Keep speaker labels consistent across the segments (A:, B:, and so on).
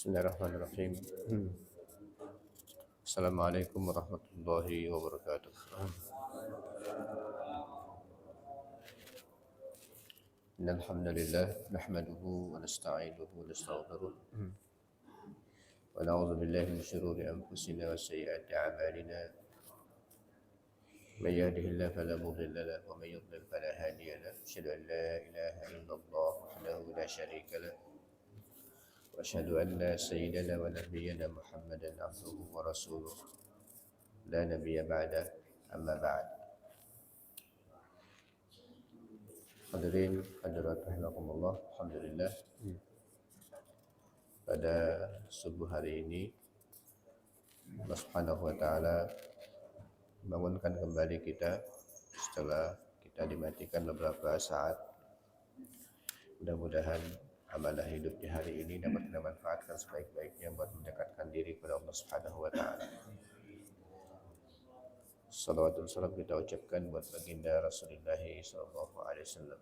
A: Bismillahirrahmanirrahim. Assalamualaikum warahmatullahi wabarakatuh. Innal hamdalillah nahmaduhu wa nasta'inuhu wa nastaghfiruh wa na'udzu billahi min shururi anfusina wa sayyiati a'malina. May yahdihillahu fala mudilla lahu wa may yudlil fala hadiya lahu. Asyhadu an la ilaha illallah wahdahu la syarika lahu wa asyhadu anna sayyidana wa nabiyyana Muhammadan abduhu wa rasuluh la nabiyya ba'da, amma ba'd. Hadirin hadirat rahimakumullah, alhamdulillah pada subuh hari ini Allah Subhanahu wa taala bangunkan kembali kita setelah kita dimatikan beberapa saat. Mudah-mudahan amalah hidup di hari ini dapat kita manfaatkan sebaik-baiknya buat mendekatkan diri kepada Allah Subhanahu wa taala. Salawat dan salam kita ucapkan buat baginda Rasulullah sallallahu alaihi wasallam.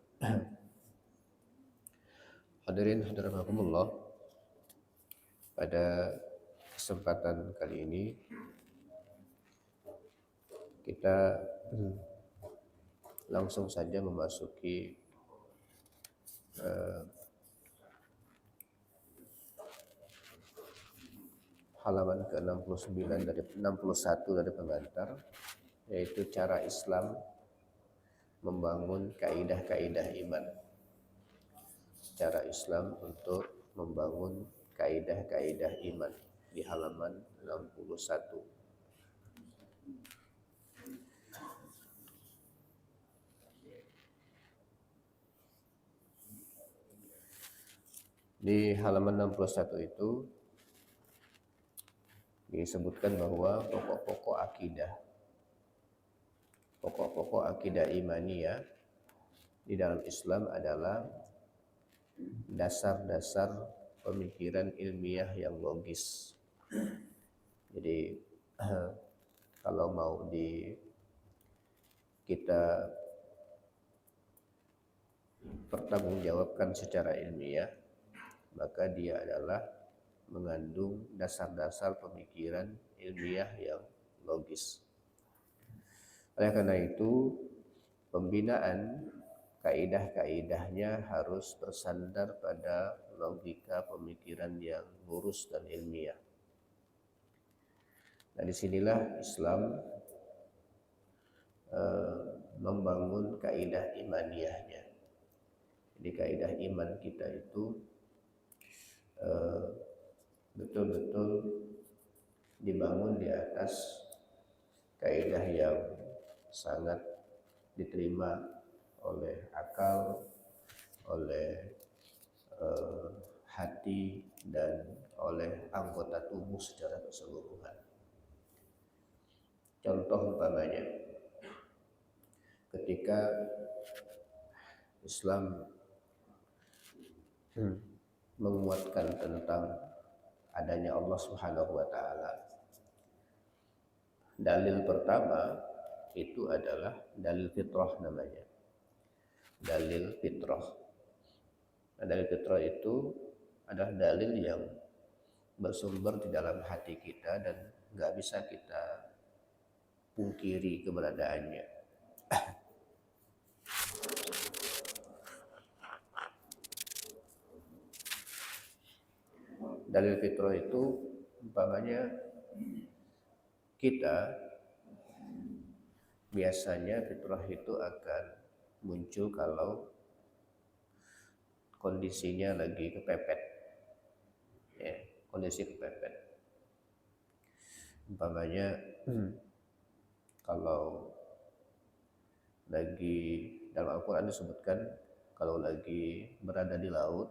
A: Hadirin hadirat rahimakumullah, pada kesempatan kali ini kita langsung saja memasuki halaman ke-69 dari 61 dari pengantar, yaitu cara Islam membangun kaidah-kaidah iman. Cara Islam untuk membangun kaidah-kaidah iman di halaman 61. Di halaman 61 itu disebutkan bahwa pokok-pokok akidah imaniyah di dalam Islam adalah dasar-dasar pemikiran ilmiah yang logis. Jadi kalau mau kita pertanggungjawabkan secara ilmiah, maka dia adalah mengandung dasar-dasar pemikiran ilmiah yang logis. Oleh karena itu, pembinaan kaidah-kaidahnya harus bersandar pada logika pemikiran yang lurus dan ilmiah. Nah, disinilah Islam membangun kaidah imaniyahnya. Jadi kaidah iman kita itu betul-betul dibangun di atas kaidah yang sangat diterima oleh akal, oleh hati, dan oleh anggota tubuh secara keseluruhan. Contoh umpamanya, ketika Islam menguatkan tentang adanya Allah Subhanahu wa taala, dalil pertama itu adalah dalil fitrah namanya. Dalil fitrah. Nah, dalil fitrah itu adalah dalil yang bersumber di dalam hati kita dan nggak bisa kita pungkiri keberadaannya. Dalil fitrah itu umpamanya kita biasanya fitrah itu akan muncul kalau kondisinya lagi kepepet, ya, kondisi kepepet. Umpamanya kalau lagi dalam Al-Quran disebutkan kalau lagi berada di laut,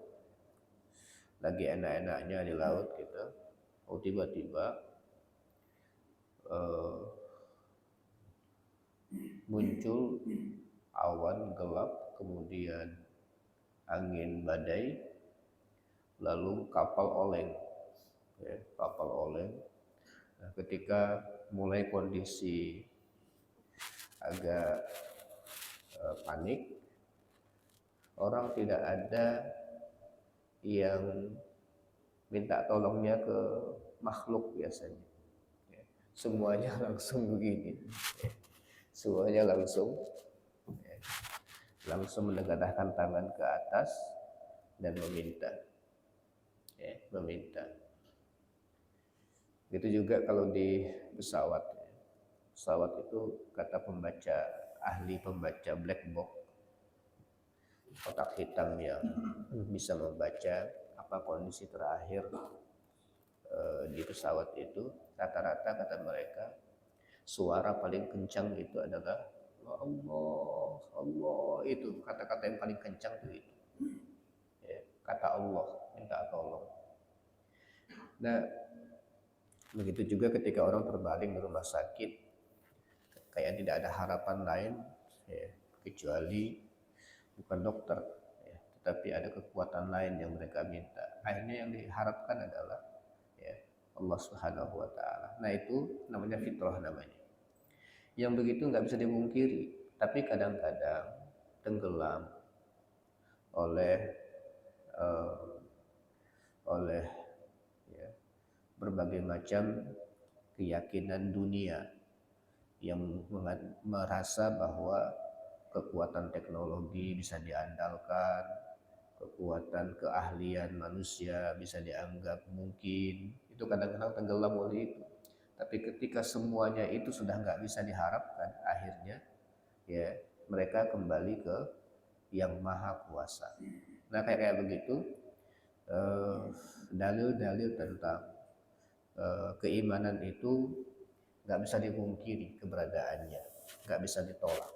A: lagi enak-enaknya di laut gitu, tiba-tiba muncul awan gelap, kemudian angin badai, lalu kapal oleng, ya, kapal oleng. Nah, ketika mulai kondisi agak panik, orang tidak ada yang minta tolongnya ke makhluk biasanya. Ya, semuanya langsung begini. Ya, semuanya langsung menengadahkan tangan ke atas dan meminta. Ya, meminta. Itu juga kalau di pesawat. Pesawat itu kata ahli pembaca black box, kotak hitam yang bisa membaca apa kondisi terakhir di pesawat itu, rata-rata kata mereka suara paling kencang itu adalah Allah, Allah, itu kata-kata yang paling kencang itu. Ya, kata Allah, minta tolong. Nah, begitu juga ketika orang terbaring di rumah sakit, kayak tidak ada harapan lain ya, kecuali bukan dokter ya, tetapi ada kekuatan lain yang mereka minta. Akhirnya yang diharapkan adalah ya, Allah Subhanahu wa taala. Nah, itu namanya fitrah namanya. Yang begitu nggak bisa dimungkiri, tapi kadang-kadang tenggelam oleh uh, oleh ya, berbagai macam keyakinan dunia yang merasa bahwa kekuatan teknologi bisa diandalkan, kekuatan keahlian manusia bisa dianggap mungkin. Itu kadang-kadang tenggelam oleh itu. Tapi ketika semuanya itu sudah nggak bisa diharapkan, akhirnya ya mereka kembali ke yang maha kuasa. Nah, kayak begitu dalil-dalil tentang keimanan itu nggak bisa dipungkiri keberadaannya, nggak bisa ditolak.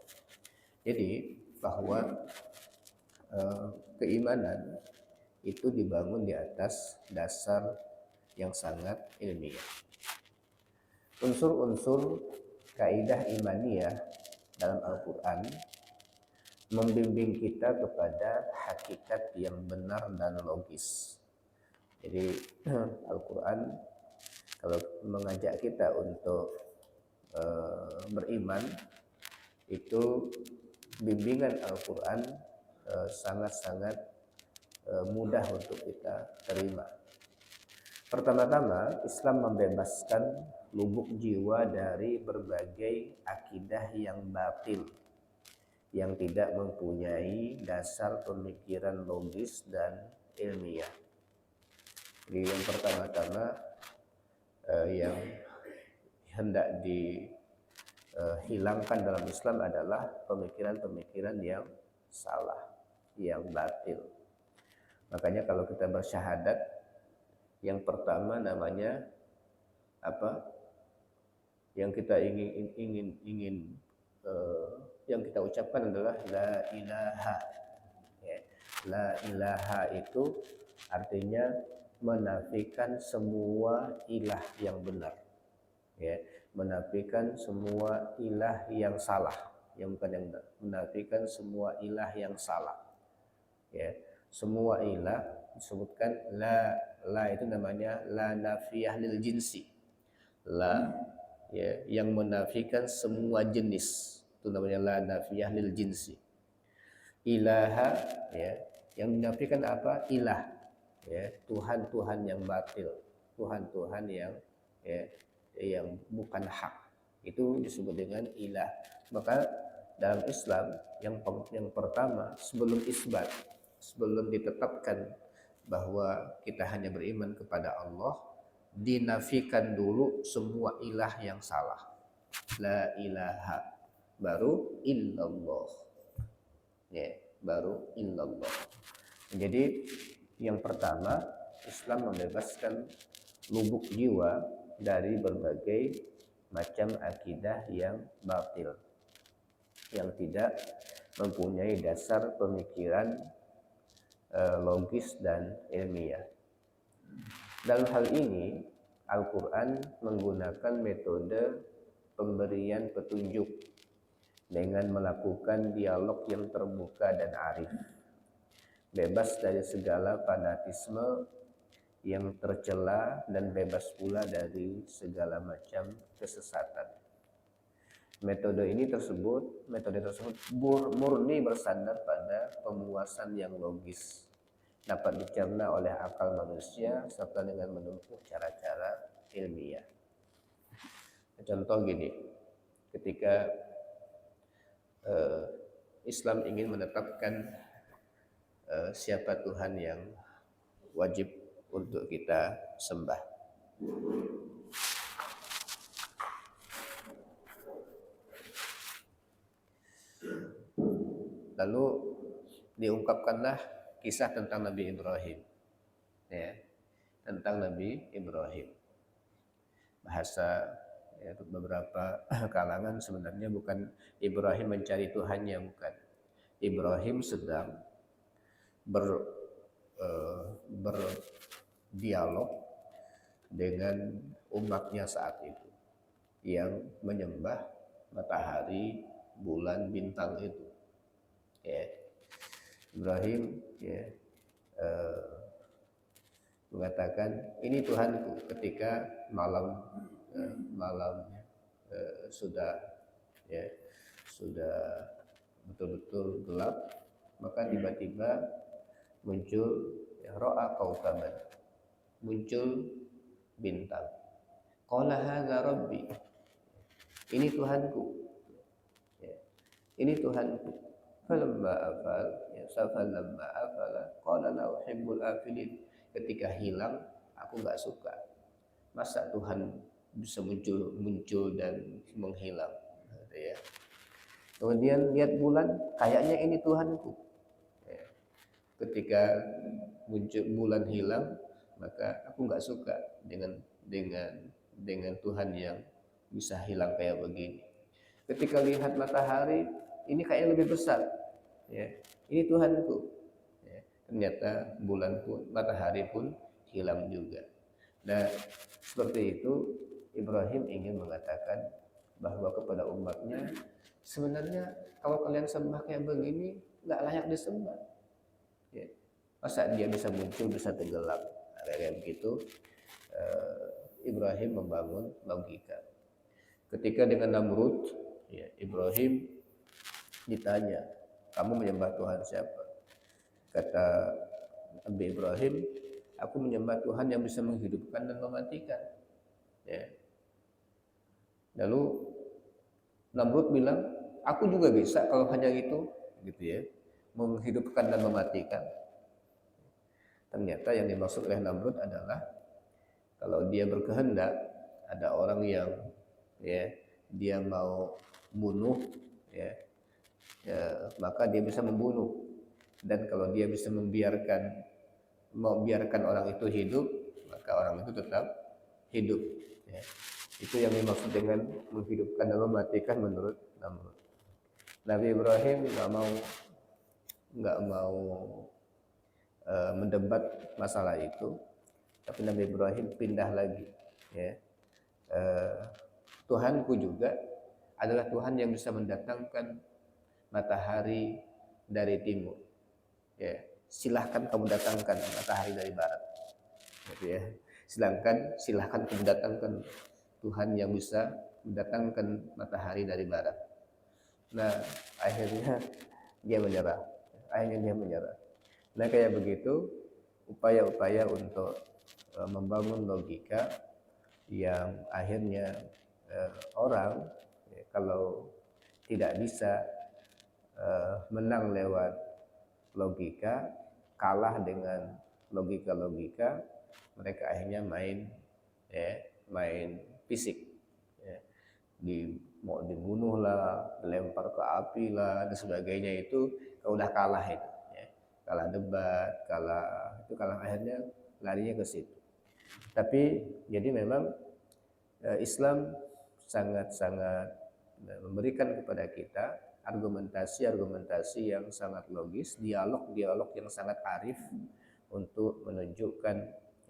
A: Jadi bahwa keimanan itu dibangun di atas dasar yang sangat ilmiah. Unsur-unsur kaidah imaniyah dalam Al-Quran membimbing kita kepada hakikat yang benar dan logis. Jadi Al-Quran kalau mengajak kita untuk beriman, itu bimbingan Al-Quran sangat-sangat mudah untuk kita terima. Pertama-tama, Islam membebaskan lubuk jiwa dari berbagai akidah yang batil, yang tidak mempunyai dasar pemikiran logis dan ilmiah. Jadi yang pertama-tama yang hendak dihilangkan dalam Islam adalah pemikiran-pemikiran yang salah, yang batil. Makanya kalau kita bersyahadat, yang pertama namanya apa? Yang kita ingin yang kita ucapkan adalah la ilaha. Ya. La ilaha itu artinya menafikan semua ilah yang benar. Ya, menafikan semua ilah yang salah, yang bukan yang benar. Menafikan semua ilah yang salah. Ya, semua ilah disebutkan la itu namanya la nafiyah lil jinsi. La ya, yang menafikan semua jenis. Itu namanya la nafiyah lil jinsi. Ilaha ya, yang menafikan apa? Ilah. Ya, Tuhan-Tuhan yang batil, Tuhan-Tuhan yang ya, yang bukan hak. Itu disebut dengan ilah. Maka dalam Islam yang pertama sebelum isbat, sebelum ditetapkan bahwa kita hanya beriman kepada Allah, dinafikan dulu semua ilah yang salah. La ilaha, baru illallah. Ya, baru illallah. Jadi yang pertama, Islam membebaskan lubuk jiwa dari berbagai macam akidah yang batil, yang tidak mempunyai dasar pemikiran logis dan ilmiah. Dalam hal ini, Al-Quran menggunakan metode pemberian petunjuk dengan melakukan dialog yang terbuka dan arif, bebas dari segala fanatisme yang tercela dan bebas pula dari segala macam kesesatan. Metode tersebut murni bersandar pada pemuasan yang logis, dapat dicerna oleh akal manusia serta dengan menempuh cara-cara ilmiah. Contoh gini, ketika Islam ingin menetapkan siapa Tuhan yang wajib untuk kita sembah. Lalu diungkapkanlah kisah tentang Nabi Ibrahim, ya, tentang Nabi Ibrahim. Bahasa ya, beberapa kalangan sebenarnya bukan Ibrahim mencari Tuhannya, bukan. Ibrahim sedang berdialog dengan umatnya saat itu yang menyembah matahari, bulan, bintang itu. Ya. Ibrahim ya, mengatakan ini Tuhanku ketika malam sudah betul-betul gelap, maka tiba-tiba muncul ro'a kaukaban, muncul bintang. Qala hadza rabbi, ini Tuhanku, ya, ini Tuhanku. Falamma afal, ya, falamma afala qala la uhibbul afilin. Ketika hilang, aku nggak suka. Masa Tuhan bisa muncul dan menghilang, gitu ya. Kemudian lihat bulan, kayaknya ini Tuhanku. Ya. Ketika muncul bulan hilang, maka aku nggak suka dengan Tuhan yang bisa hilang kayak begini. Ketika lihat matahari, ini kayaknya lebih besar, ya, ini Tuhanku. Ya, ternyata bulan pun, matahari pun hilang juga. Nah, seperti itu Ibrahim ingin mengatakan bahwa kepada umatnya, sebenarnya kalau kalian sembah kayak begini nggak layak disembah. Ya. Masa dia bisa muncul, bisa tenggelam, kayak begitu. Ibrahim membangun logika. Ketika dengan Namrud, ya, Ibrahim ditanya, kamu menyembah Tuhan siapa? Kata Nabi Ibrahim, aku menyembah Tuhan yang bisa menghidupkan dan mematikan. Ya. Lalu Namrud bilang, aku juga bisa kalau hanya itu, gitu ya, menghidupkan dan mematikan. Ternyata yang dimaksud oleh Namrud adalah kalau dia berkehendak, ada orang yang ya dia mau bunuh, ya, maka dia bisa membunuh. Dan kalau dia bisa membiarkan orang itu hidup, maka orang itu tetap hidup. Ya. Itu yang dimaksud dengan menghidupkan dan mematikan menurut Namrud. Nabi Ibrahim nggak mau mendebat masalah itu, tapi Nabi Ibrahim pindah lagi. Ya. Tuhanku juga adalah Tuhan yang bisa mendatangkan matahari dari timur. Ya, silahkan kamu datangkan matahari dari barat. Gitu ya. Silahkan kamu datangkan Tuhan yang bisa mendatangkan matahari dari barat. Nah, akhirnya dia menyerah. Nah, kayak begitu upaya-upaya untuk membangun logika yang akhirnya orang ya, kalau tidak bisa menang lewat logika, kalah dengan logika-logika, mereka akhirnya main fisik, ya. Mau dibunuh lah, dilempar ke api lah dan sebagainya. Itu kalau udah kalah itu, ya. Kalah debat, kalah akhirnya larinya ke situ. Tapi jadi memang Islam sangat-sangat memberikan kepada kita argumentasi yang sangat logis, dialog yang sangat arif untuk menunjukkan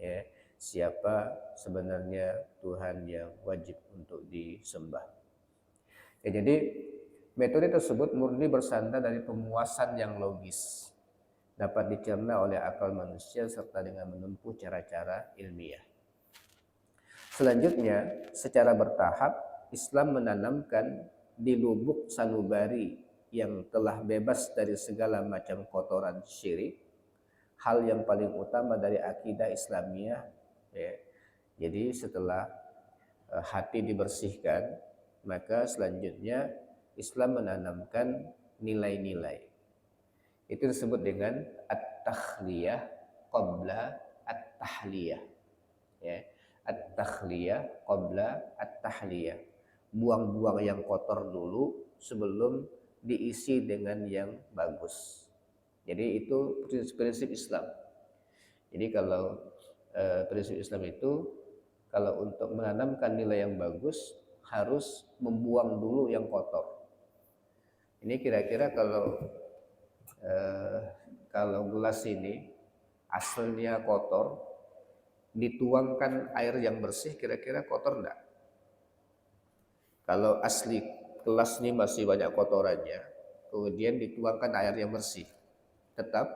A: ya, siapa sebenarnya Tuhan yang wajib untuk disembah. Ya, jadi metode tersebut murni bersandar dari pemuasan yang logis, dapat dicerna oleh akal manusia serta dengan menempuh cara-cara ilmiah. Selanjutnya, secara bertahap Islam menanamkan di lubuk sanubari yang telah bebas dari segala macam kotoran syirik hal yang paling utama dari akidah Islamiyah, ya. Jadi setelah hati dibersihkan, maka selanjutnya Islam menanamkan nilai-nilai. Itu disebut dengan at-takhliyah qabla at-tahliyah. Ya. At-takhliyah qabla at-tahliyah. Buang-buang yang kotor dulu sebelum diisi dengan yang bagus. Jadi itu prinsip Islam. Jadi kalau prinsip Islam itu, kalau untuk menanamkan nilai yang bagus harus membuang dulu yang kotor. Ini kira-kira kalau gelas ini asalnya kotor, dituangkan air yang bersih, kira-kira kotor enggak? Kalau asli gelas ini masih banyak kotorannya, kemudian dituangkan air yang bersih, tetap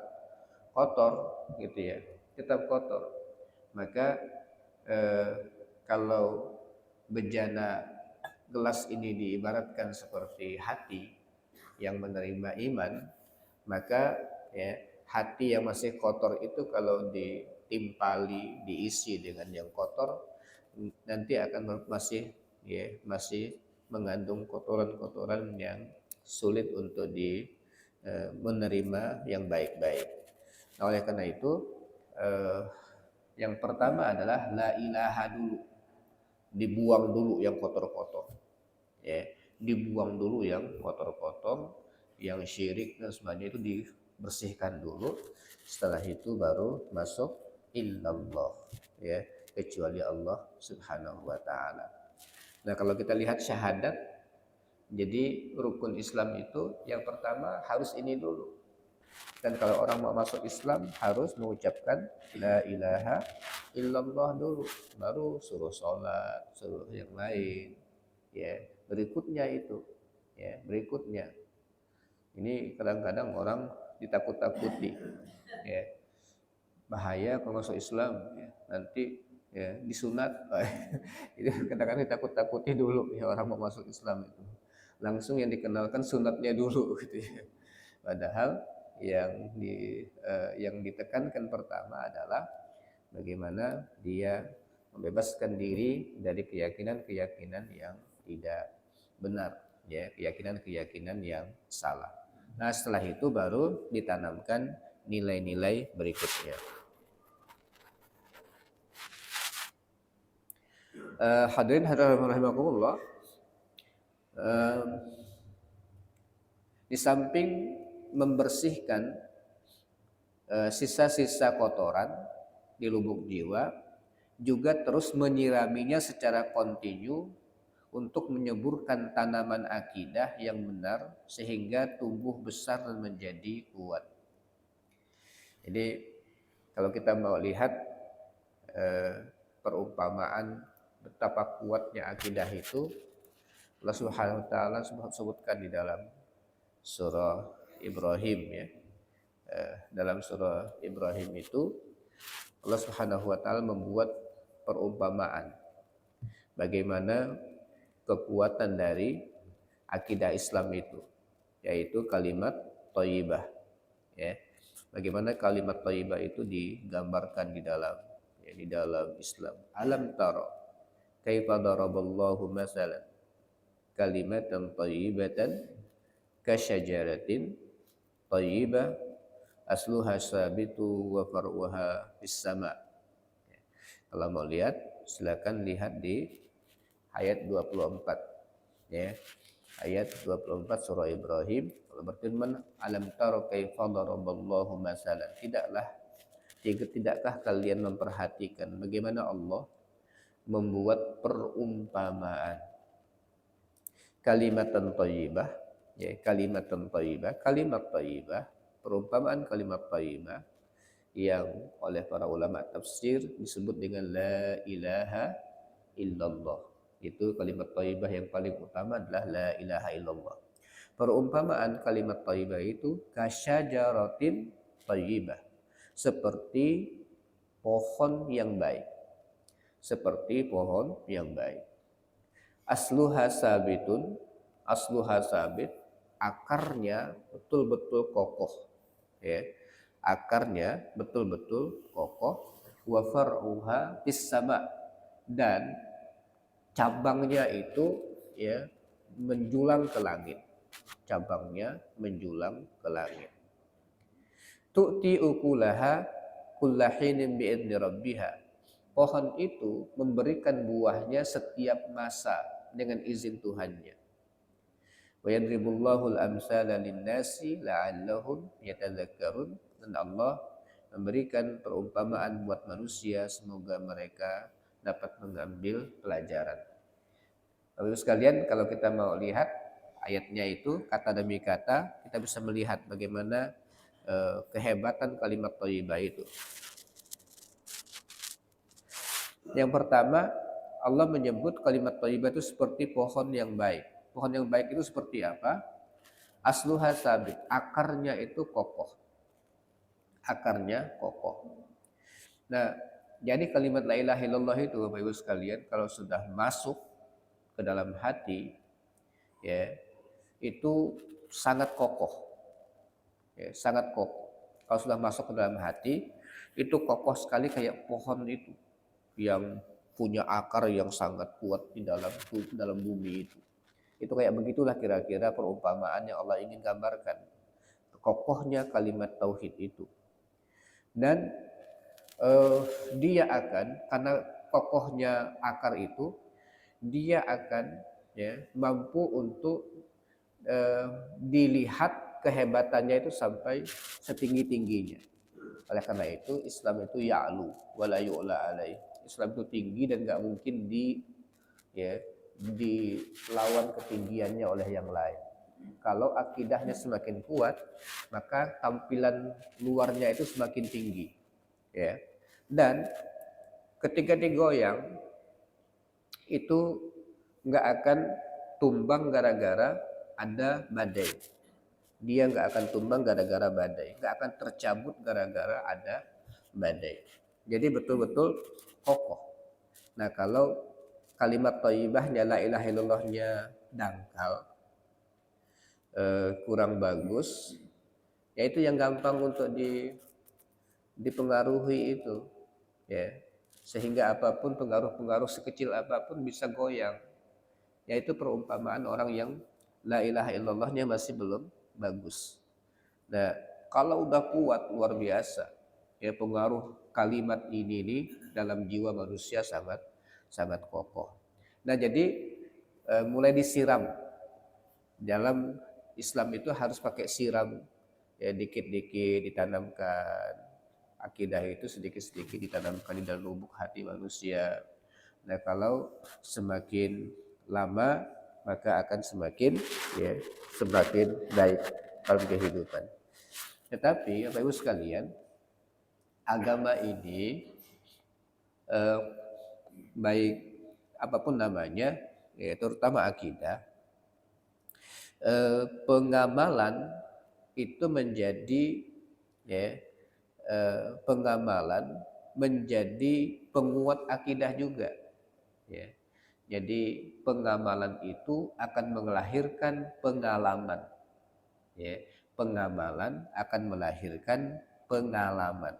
A: kotor, gitu ya, tetap kotor. Maka kalau bejana gelas ini diibaratkan seperti hati yang menerima iman, maka ya, hati yang masih kotor itu kalau ditimpali, diisi dengan yang kotor, nanti akan masih mengandung kotoran-kotoran yang sulit untuk menerima yang baik-baik. Nah, oleh karena itu yang pertama adalah la ilaha dulu, dibuang dulu yang kotor-kotor, ya, dibuang dulu yang kotor-kotor, yang syirik dan sebagainya itu dibersihkan dulu. Setelah itu baru masuk illallah, ya, kecuali Allah Subhanahu wa taala. Nah, kalau kita lihat syahadat, jadi rukun Islam itu yang pertama harus ini dulu. Dan kalau orang mau masuk Islam harus mengucapkan la ilaha illallah dulu, baru suruh sholat, suruh yang lain, ya, berikutnya itu, ya, berikutnya. Ini kadang-kadang orang ditakut-takuti, ya, bahaya kalau masuk Islam, ya, nanti ya disunat. Itu kadang-kadang ditakut-takuti dulu, ya, orang mau masuk Islam itu langsung yang dikenalkan sunatnya dulu, gitu ya. Padahal yang ditekankan pertama adalah bagaimana dia membebaskan diri dari keyakinan-keyakinan yang tidak benar, ya, keyakinan-keyakinan yang salah. Nah, setelah itu baru ditanamkan nilai-nilai berikutnya. Hadirin hadirat rahimakumullah, di samping membersihkan sisa-sisa kotoran di lubuk jiwa, juga terus menyiraminya secara kontinu untuk menyuburkan tanaman akidah yang benar sehingga tumbuh besar dan menjadi kuat. Jadi kalau kita mau lihat perumpamaan betapa kuatnya akidah itu, Allah Subhanahu wa taala sebutkan di dalam surah Ibrahim, ya. Dalam surah Ibrahim itu Allah Subhanahu wa taala membuat perumpamaan bagaimana kekuatan dari akidah Islam itu, yaitu kalimat thayyibah, ya. Bagaimana kalimat thayyibah itu digambarkan di dalam Islam. Alam tara kaifa daraballahu masalan kalimatan thayyibatan kasyajaratin thayyibah asluha sabitu wa far'uha bis sama. Kalau mau lihat silakan lihat di ayat 24, ya. Ayat 24 surah Ibrahim, Allah berfirman, alam tara kaifa daraballahu masalan. Tidakkah kalian memperhatikan bagaimana Allah membuat perumpamaan kalimatan thayyibah, ya, kalimatan thayyibah, kalimat thayyibah, perumpamaan kalimat thayyibah yang oleh para ulama tafsir disebut dengan la ilaha illallah. Itu kalimat thayyibah yang paling utama adalah la ilaha illallah. Perumpamaan kalimat thayyibah itu kasyajaratin thayyibah, seperti pohon yang baik. Seperti pohon yang baik. Asluha sabitun, asluha sabit, akarnya betul-betul kokoh, ya. akarnya betul-betul kokoh, wa far'uha fis sama, dan cabangnya itu ya menjulang ke langit. Cabangnya menjulang ke langit. Tu'ti ukulaha kullahinin bi'idni rabbiha. Pohon itu memberikan buahnya setiap masa dengan izin Tuhannya. Wa yadribullahu al-amsala lin-nasi la'allahum yatadzakkarun. Dan Allah memberikan perumpamaan buat manusia semoga mereka dapat mengambil pelajaran. Bapak-Ibu sekalian, kalau kita mau lihat ayatnya itu kata demi kata, kita bisa melihat bagaimana kehebatan kalimat thayyibah itu. Yang pertama, Allah menyebut kalimat thayyibah itu seperti pohon yang baik. Pohon yang baik itu seperti apa? Asluha sabit, akarnya itu kokoh. Akarnya kokoh. Nah, jadi kalimat la ilaha illallah itu Bapak Ibu sekalian, kalau sudah masuk ke dalam hati, ya, itu sangat kokoh. Ya, sangat kokoh. Kalau sudah masuk ke dalam hati, itu kokoh sekali kayak pohon itu yang punya akar yang sangat kuat di dalam bumi itu. Itu kayak begitulah kira-kira perumpamaan yang Allah ingin gambarkan. Kokohnya kalimat tauhid itu. Dan dia akan, karena kokohnya akar itu, dia akan ya mampu untuk dilihat kehebatannya itu sampai setinggi-tingginya. Oleh karena itu Islam itu ya'lu wala yu'la alaih. Islam itu tinggi dan gak mungkin dilawan ketinggiannya oleh yang lain. Kalau akidahnya semakin kuat, maka tampilan luarnya itu semakin tinggi. Ya. Dan ketika digoyang, itu nggak akan tumbang gara-gara ada badai. Dia nggak akan tumbang gara-gara badai, nggak akan tercabut gara-gara ada badai. Jadi betul-betul kokoh. Nah, kalau kalimat thayyibahnya la ilaha illallahnya dangkal, kurang bagus, yaitu yang gampang untuk dipengaruhi itu, ya, sehingga apapun pengaruh-pengaruh sekecil apapun bisa goyang. Yaitu perumpamaan orang yang la ilaha illallahnya masih belum bagus. Nah, kalau udah kuat luar biasa, ya pengaruh kalimat ini nih dalam jiwa manusia sangat sangat kokoh. Nah, jadi mulai disiram. Dalam Islam itu harus pakai siram, ya dikit-dikit ditanamkan. Akidah itu sedikit-sedikit ditanamkan di dalam lubuk hati manusia. Nah, kalau semakin lama maka akan semakin baik dalam kehidupan. Tetapi Bapak Ibu sekalian, agama ini baik apapun namanya, ya terutama akidah, pengamalan itu menjadi pengamalan menjadi penguat akidah juga, ya. Jadi pengamalan itu akan melahirkan pengalaman, ya. Pengamalan akan melahirkan pengalaman.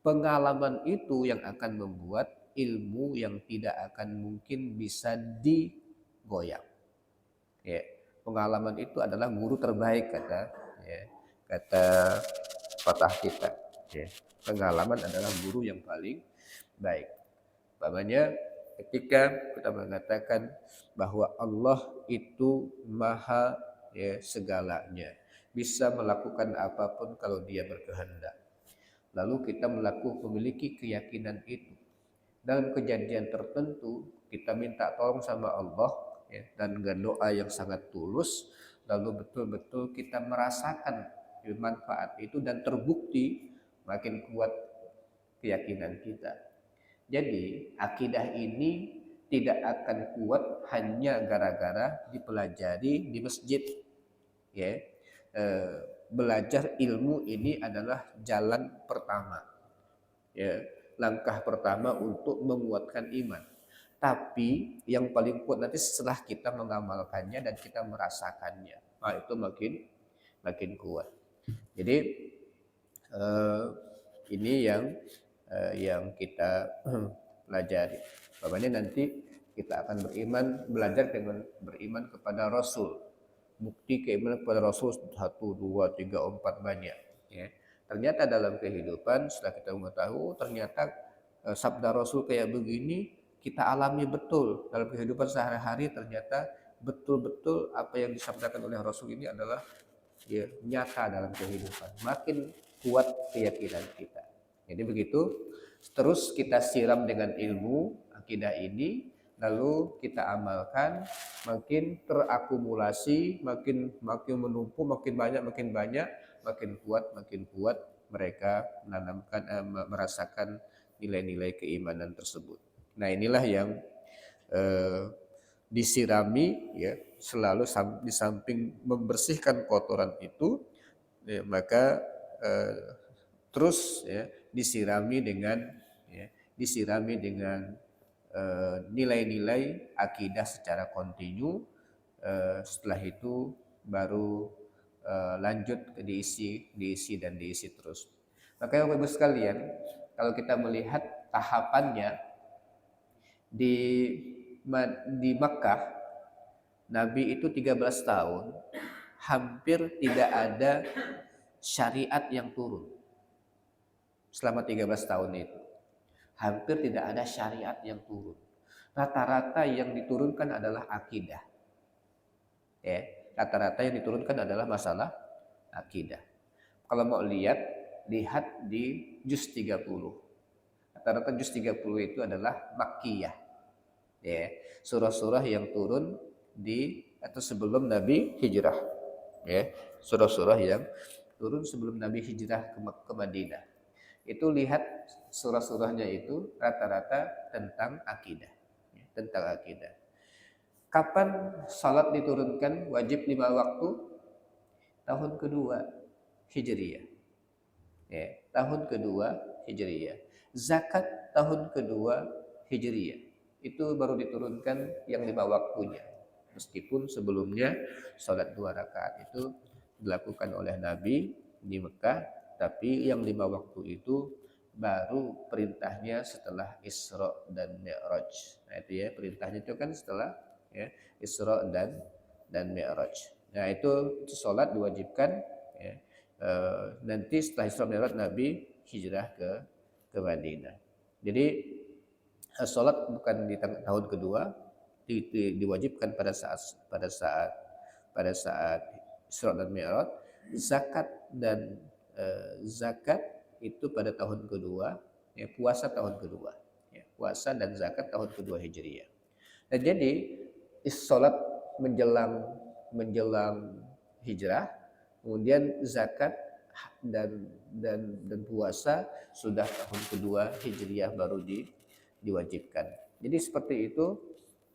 A: Pengalaman itu yang akan membuat ilmu yang tidak akan mungkin bisa digoyang. Ya, pengalaman itu adalah guru terbaik kata patah kita. Ya, pengalaman adalah guru yang paling baik. Namanya ketika kita mengatakan bahwa Allah itu maha segalanya, bisa melakukan apapun kalau Dia berkehendak. Lalu kita memiliki keyakinan itu. Dalam kejadian tertentu kita minta tolong sama Allah, dan dengan doa yang sangat tulus, lalu betul-betul kita merasakan manfaat itu dan terbukti makin kuat keyakinan kita. Jadi akidah ini tidak akan kuat hanya gara-gara dipelajari di masjid. Belajar ilmu ini adalah jalan pertama, langkah pertama untuk menguatkan iman. Tapi yang paling kuat nanti setelah kita mengamalkannya dan kita merasakannya, itu makin kuat. Jadi eh, ini yang kita pelajari. Bagaimana nanti kita akan belajar dengan beriman kepada Rasul. Bukti keimanan kepada Rasul 1, 2, 3, 4 banyak. Ya. Ternyata dalam kehidupan setelah kita mengetahui ternyata sabda Rasul kayak begini kita alami betul dalam kehidupan sehari-hari. Ternyata betul-betul apa yang disabdakan oleh Rasul ini adalah ya, nyata dalam kehidupan. Makin kuat keyakinan kita. Jadi begitu, terus kita siram dengan ilmu akidah ini, lalu kita amalkan, makin terakumulasi, makin menumpuk, makin banyak, makin kuat mereka menanamkan, merasakan nilai-nilai keimanan tersebut. Nah inilah yang disirami ya, selalu di samping membersihkan kotoran itu ya, maka terus ya disirami dengan nilai-nilai akidah secara kontinu. Setelah itu baru lanjut ke diisi terus. Maka Bapak Ibu sekalian, kalau kita melihat tahapannya di Makkah, Nabi itu 13 tahun hampir tidak ada syariat yang turun. Selama 13 tahun itu hampir tidak ada syariat yang turun. Rata-rata yang diturunkan adalah akidah. Ya, rata-rata yang diturunkan adalah masalah akidah. Kalau mau lihat di juz 30. Rata-rata juz 30 itu adalah Makkiyah. Ya, surah-surah yang turun atau sebelum Nabi hijrah. Ya, surah-surah yang turun sebelum Nabi hijrah ke Madinah. Itu lihat surah-surahnya itu rata-rata tentang akidah, ya, tentang akidah. Kapan salat diturunkan wajib 5 waktu? Tahun kedua Hijriyah. Ya, tahun kedua Hijriyah. Zakat tahun kedua Hijriyah. Itu baru diturunkan yang 5 waktunya. Meskipun sebelumnya salat 2 rakaat itu dilakukan oleh Nabi di Mekah, tapi yang 5 waktu itu baru perintahnya setelah Isra dan Mi'raj. Nah itu ya, perintahnya itu kan setelah ya, Isra dan Mi'raj. Nah itu sholat diwajibkan ya. Nanti setelah Isra Mi'raj Nabi hijrah ke Madinah. Jadi sholat bukan di tahun kedua, diwajibkan pada saat Isra dan Mi'raj. Zakat itu pada tahun kedua, ya, puasa tahun kedua, ya, puasa dan zakat tahun kedua Hijriyah. Nah jadi sholat menjelang hijrah, kemudian zakat dan puasa sudah tahun kedua Hijriyah baru diwajibkan. Jadi seperti itu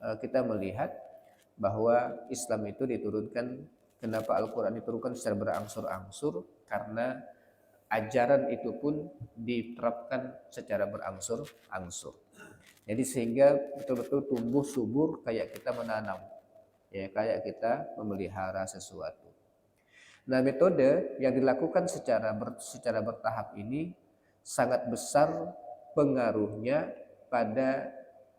A: kita melihat bahwa Islam itu diturunkan. Kenapa Al-Quran diturunkan secara berangsur-angsur? Karena ajaran itu pun diterapkan secara berangsur-angsur. Jadi sehingga betul-betul tumbuh subur kayak kita menanam, ya, kayak kita memelihara sesuatu. Nah, metode yang dilakukan secara bertahap ini sangat besar pengaruhnya pada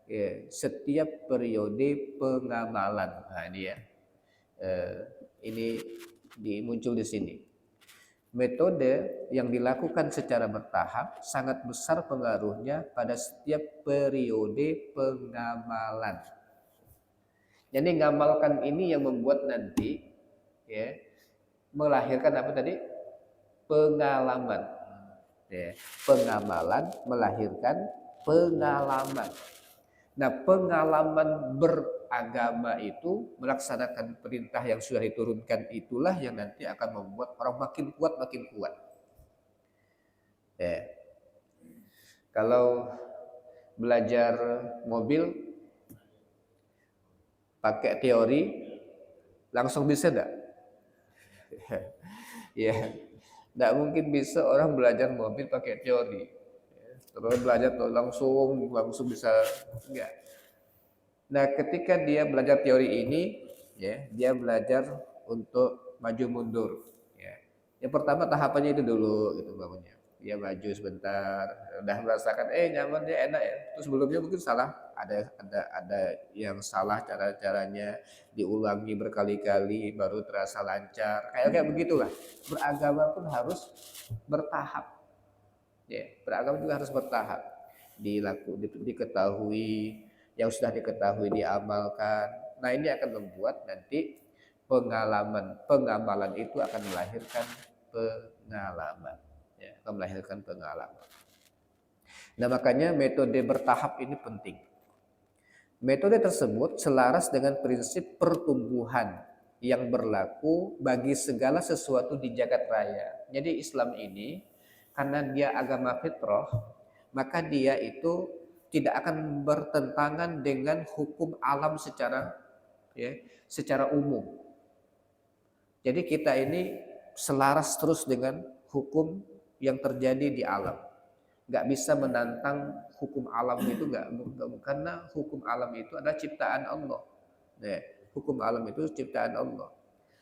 A: ya, setiap periode pengamalan. Nah, ini ya. Ini muncul di sini. Metode yang dilakukan secara bertahap sangat besar pengaruhnya pada setiap periode pengamalan. Jadi ngamalkan ini yang membuat nanti ya melahirkan apa tadi? Pengalaman. Ya, pengamalan melahirkan pengalaman. Nah, pengalaman beragama itu melaksanakan perintah yang sudah diturunkan itulah yang nanti akan membuat orang makin kuat. Ya. Kalau belajar mobil pakai teori langsung bisa enggak? Ya, enggak mungkin bisa orang belajar mobil pakai teori. Terus belajar langsung bisa enggak. Nah, ketika dia belajar teori ini, ya, dia belajar untuk maju mundur, ya. Yang pertama tahapannya itu dulu gitu bangunnya. Dia maju sebentar, udah merasakan nyaman ya enak ya. Terus sebelumnya mungkin salah, ada yang salah cara-caranya, diulangi berkali-kali baru terasa lancar. Kayak kayak begitulah. Beragama pun harus bertahap. Ya, beragama juga harus bertahap. Diketahui, yang sudah diketahui diamalkan. Nah, ini akan membuat nanti pengamalan itu akan melahirkan pengalaman, ya, akan melahirkan pengalaman. Nah, makanya metode bertahap ini penting. Metode tersebut selaras dengan prinsip pertumbuhan yang berlaku bagi segala sesuatu di jagat raya. Jadi Islam ini karena dia agama fitrah, maka dia itu tidak akan bertentangan dengan hukum alam secara umum. Jadi kita ini selaras terus dengan hukum yang terjadi di alam. Nggak bisa menantang hukum alam itu, nggak, karena hukum alam itu adalah ciptaan Allah. Nah, hukum alam itu ciptaan Allah.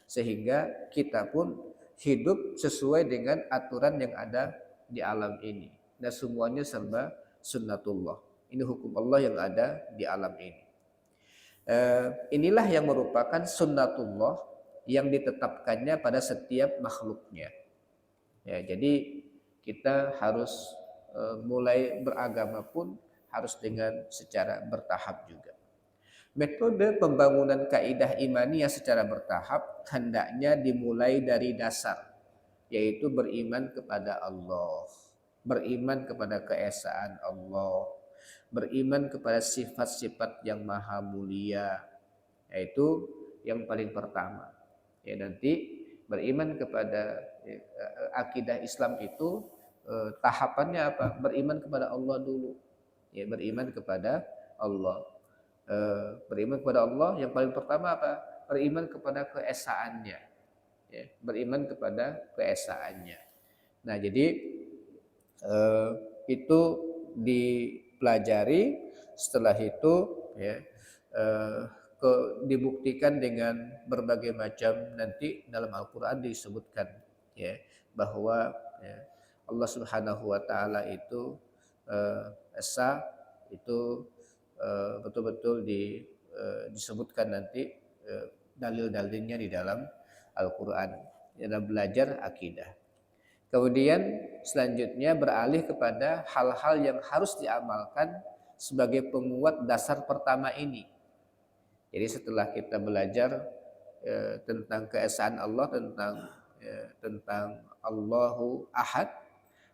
A: Sehingga kita pun hidup sesuai dengan aturan yang ada di alam ini. Dan semuanya serba sunnatullah. Ini hukum Allah yang ada di alam ini. Inilah yang merupakan sunnatullah yang ditetapkannya pada setiap makhluknya. Ya, jadi kita harus mulai beragama pun harus dengan secara bertahap juga. Metode pembangunan kaidah imaniyah secara bertahap hendaknya dimulai dari dasar, yaitu beriman kepada Allah, beriman kepada keesaan Allah, beriman kepada sifat-sifat yang maha mulia, yaitu yang paling pertama. Ya, nanti beriman kepada akidah Islam itu tahapannya apa? Beriman kepada Allah dulu. Ya, beriman kepada Allah. Beriman kepada Allah yang paling pertama apa? Beriman kepada keesaannya. Ya, beriman kepada keesaannya. Nah, jadi itu dipelajari, setelah itu ya dibuktikan dengan berbagai macam, nanti dalam Al-Quran disebutkan ya bahwa ya, Allah Subhanahu wa taala itu esa itu betul-betul disebutkan nanti dalil-dalilnya di dalam Al-Quran, dalam belajar akidah. Kemudian selanjutnya beralih kepada hal-hal yang harus diamalkan sebagai penguat dasar pertama ini. Jadi setelah kita belajar tentang keesaan Allah, tentang Allahu Ahad,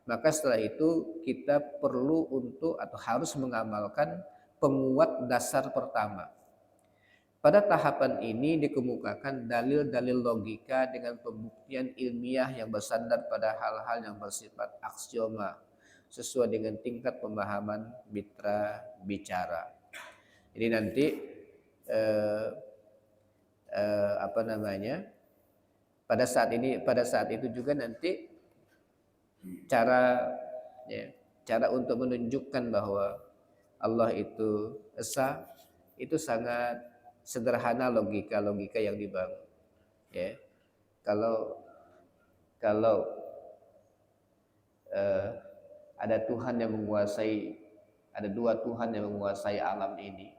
A: maka setelah itu kita perlu untuk atau harus mengamalkan penguat dasar pertama. Pada tahapan ini dikemukakan dalil-dalil logika dengan pembuktian ilmiah yang bersandar pada hal-hal yang bersifat aksioma sesuai dengan tingkat pemahaman mitra bicara. Jadi nanti pada saat itu juga nanti cara untuk menunjukkan bahwa Allah itu esa itu sangat sederhana, logika yang dibangun. Ya, kalau ada Tuhan yang menguasai, ada dua Tuhan yang menguasai alam ini,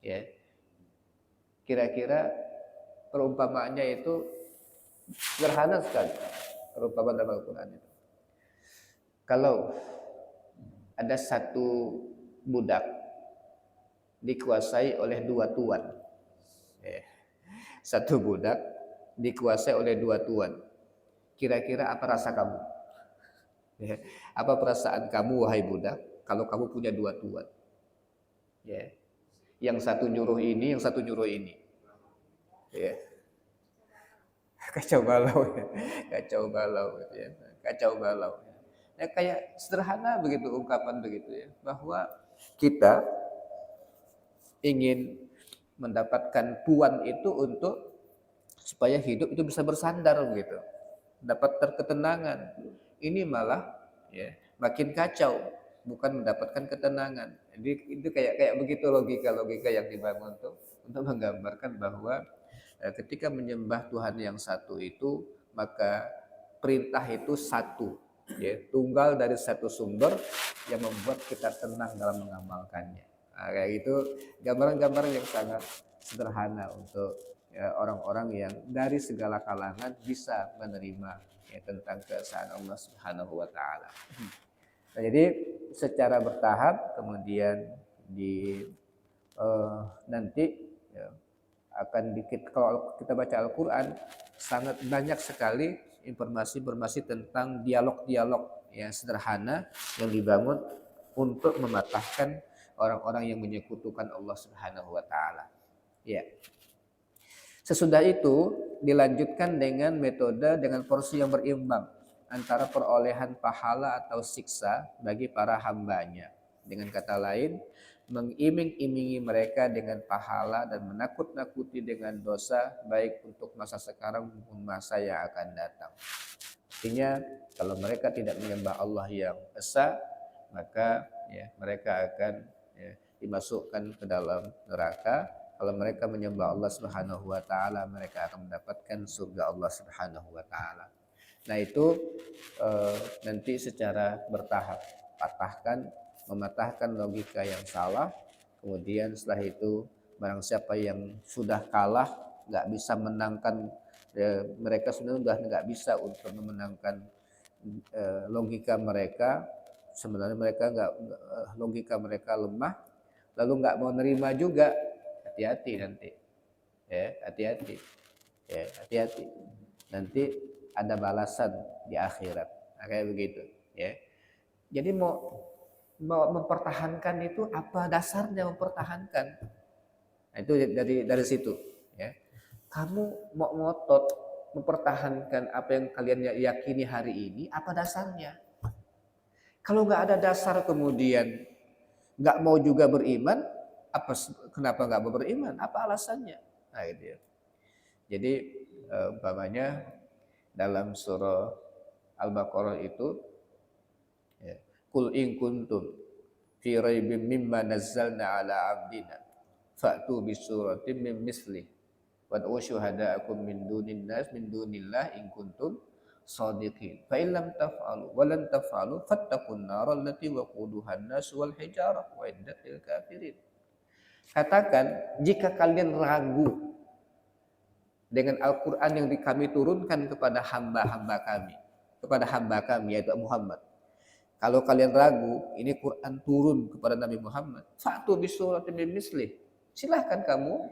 A: ya, kira-kira perumpamaannya itu sederhana sekali. Perumpamaan dalam Al-Quran itu, kalau ada satu budak dikuasai oleh dua tuan, satu budak dikuasai oleh dua tuan, kira-kira apa rasa kamu? Apa perasaan kamu wahai budak kalau kamu punya dua tuan? Ya, yang satu nyuruh ini, yang satu nyuruh ini. Ya, kacau balau ya, kacau balau ya, kacau balau. Ya, kayak sederhana begitu ungkapan begitu ya, bahwa kita ingin mendapatkan puan itu untuk supaya hidup itu bisa bersandar begitu, dapat terketenangan. Ini malah ya makin kacau, bukan mendapatkan ketenangan. Jadi itu kayak begitu logika yang dibangun untuk menggambarkan bahwa ketika menyembah Tuhan yang satu itu, maka perintah itu satu, ya, tunggal dari satu sumber yang membuat kita tenang dalam mengamalkannya. Nah, kayak itu gambaran-gambaran yang sangat sederhana untuk ya, orang-orang yang dari segala kalangan bisa menerima ya, tentang keesaan Allah Subhanahu wa taala. Nah, jadi secara bertahap kemudian di nanti ya, akan dikit kalau kita baca Al-Qur'an sangat banyak sekali informasi-informasi tentang dialog-dialog yang sederhana yang dibangun untuk mematahkan orang-orang yang menyekutukan Allah Subhanahu wa taala. Ya. Sesudah itu dilanjutkan dengan metode dengan porsi yang berimbang antara perolehan pahala atau siksa bagi para hambanya. Dengan kata lain, mengiming-imingi mereka dengan pahala dan menakut-nakuti dengan dosa baik untuk masa sekarang maupun masa yang akan datang. Artinya kalau mereka tidak menyembah Allah yang esa, maka ya, mereka akan ya, dimasukkan ke dalam neraka. Kalau mereka menyembah Allah Subhanahu wa taala, mereka akan mendapatkan surga Allah Subhanahu wa taala. Nah, itu nanti secara bertahap mematahkan logika yang salah. Kemudian setelah itu barang siapa yang sudah kalah, nggak bisa menangkan mereka sebenarnya nggak bisa untuk memenangkan logika mereka. Sebenarnya mereka logika mereka lemah, lalu nggak mau nerima juga. Hati-hati nanti, ya hati-hati, ya hati-hati. Nanti ada balasan di akhirat, nah, kayak begitu, ya. Jadi mau mempertahankan itu apa dasarnya mempertahankan? Nah, itu dari situ, ya. Kamu mau ngotot mempertahankan apa yang kalian yakini hari ini, apa dasarnya? Kalau nggak ada dasar kemudian nggak mau juga beriman, kenapa nggak mau beriman? Apa alasannya? Nah, gitu ya. Jadi umpamanya dalam surah Al-Baqarah itu ya, Qul in kuntum fi raibim mimma nazzalna ala abdina fa'tu bi suratin min mislih wad'u syuhada'akum min dunillah in kuntum shadiqin fa in lam taf'alu wa lan taf'alu fattaqun nar allati waquduha an-nas wal hijarah wa iddat lil kafirin. Katakan, jika kalian ragu dengan Al-Quran yang kami turunkan kepada hamba-hamba kami, yaitu Muhammad. Kalau kalian ragu, ini Quran turun kepada Nabi Muhammad. Fa'tu bisuratin min mislih. Silahkan kamu,